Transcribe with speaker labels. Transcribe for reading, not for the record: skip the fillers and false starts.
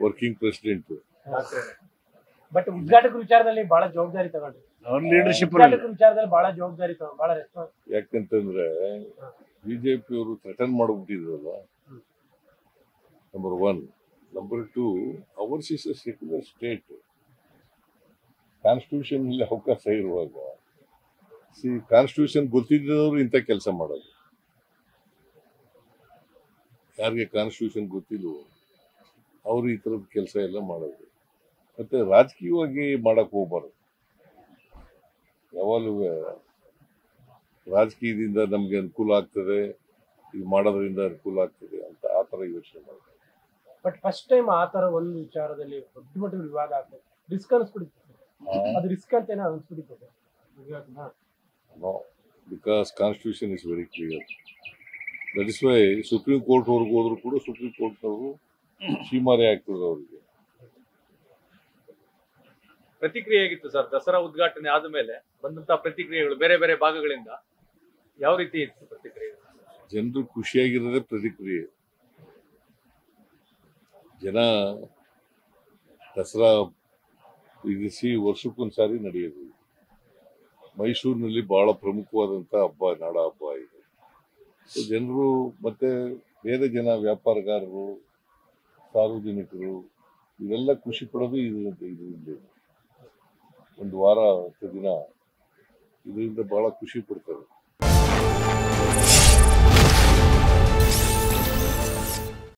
Speaker 1: Working president.
Speaker 2: But ಉದ್ಘಾಟಕ ವಿಚಾರದಲ್ಲಿ ಬಹಳ ಜವಾಬ್ದಾರಿ ತಗೊಂಡ್ರಿ. ಉದ್ಘಾಟಕ ವಿಚಾರದಲ್ಲಿ ಬಹಳ ಜವಾಬ್ದಾರಿ ತಗೊಂಡು ಬಹಳ ರೆಸ್ಪಾನ್ಸ್.
Speaker 1: ಯಾಕಂತಂದ್ರೆ ಬಿಜೆಪಿ ಅವರು ಥ್ರೆಟನ್ ಮಾಡಿಬಿಟ್ಟಿದ್ರಲ್ಲ, number 1. Number 2, ours is a secular state. Constitution ಅಲ್ಲಿ ಅವಕಾಶ ಇರುವಾಗ ಕಾನ್ಸ್ಟಿಟ್ಯೂಷನ್ ಗೊತ್ತಿದ್ದವರು ಇಂಥ ಕೆಲಸ ಮಾಡೋದು. ಯಾರಿಗೆ ಕಾನ್ಸ್ಟಿಟ್ಯೂಷನ್ ಗೊತ್ತಿಲ್ವೋ ಅವರು ಈ ಥರದ ಕೆಲಸ ಎಲ್ಲ ಮಾಡೋದು. ಮತ್ತೆ ರಾಜಕೀಯವಾಗಿ ಮಾಡಕ್ ಹೋಗ್ಬಾರ್ದು. ಯಾವಾಗಲೂ ರಾಜಕೀಯದಿಂದ ನಮ್ಗೆ ಅನುಕೂಲ ಆಗ್ತದೆ, ಇದು ಮಾಡೋದ್ರಿಂದ ಅನುಕೂಲ ಆಗ್ತದೆ ಅಂತ ಆ ಥರ ಯೋಚನೆ ಮಾಡ್ತಾರೆ.
Speaker 2: ಬಟ್ ಫಸ್ಟ್ ಟೈಮ್ ಆ ಥರ ಒಂದು ವಿಚಾರದಲ್ಲಿ ದೊಡ್ಡ ಮಟ್ಟದ ವಿವಾದ ಆಗ್ತದೆ. ರಿಸ್ಕ್ ಅನಿಸ್ಬಿಡುತ್ತೆ. ಅದು ರಿಸ್ಕ್ ಅಂತ ಏನೋ ಅನಿಸ್ಬಿಡುತ್ತೆ.
Speaker 1: No, because Constitution is very clear. That is why supreme court ಅವ್ರಿಗೆ ಹೋದ್ರು ಕೂಡ ಸುಪ್ರೀಂ ಕೋರ್ಟ್ನವರು ಸೀಮಾರೆ ಆಗ್ತದೆ ಅವರಿಗೆ.
Speaker 3: ಪ್ರತಿಕ್ರಿಯೆ ಆಗಿತ್ತು ಸರ್, ದಸರಾ ಉದ್ಘಾಟನೆ ಆದ್ಮೇಲೆ ಬಂದಂತಹ ಪ್ರತಿಕ್ರಿಯೆಗಳು ಬೇರೆ ಬೇರೆ ಭಾಗಗಳಿಂದ ಯಾವ ರೀತಿ ಇತ್ತು ಪ್ರತಿಕ್ರಿಯೆ?
Speaker 1: ಜನರು ಖುಷಿಯಾಗಿರೋದೇ ಪ್ರತಿಕ್ರಿಯೆ. ಜನ ದಸರಾ ಇರಿಸಿ ವರ್ಷಕ್ಕೊಂದ್ಸಾರಿ ನಡೆಯೋದು. ಮೈಸೂರಿನಲ್ಲಿ ಬಹಳ ಪ್ರಮುಖವಾದಂಥ ಹಬ್ಬ, ನಾಡ ಹಬ್ಬ ಇದೆ. ಜನರು ಮತ್ತೆ ಬೇರೆ ಜನ, ವ್ಯಾಪಾರಗಾರರು, ಸಾರ್ವಜನಿಕರು ಇವೆಲ್ಲ ಖುಷಿ ಪಡೋದು ಇದರಿಂದ. ಒಂದು ವಾರ 10 ದಿನ ಇದರಿಂದ ಬಹಳ ಖುಷಿ ಪಡ್ತಾರೆ.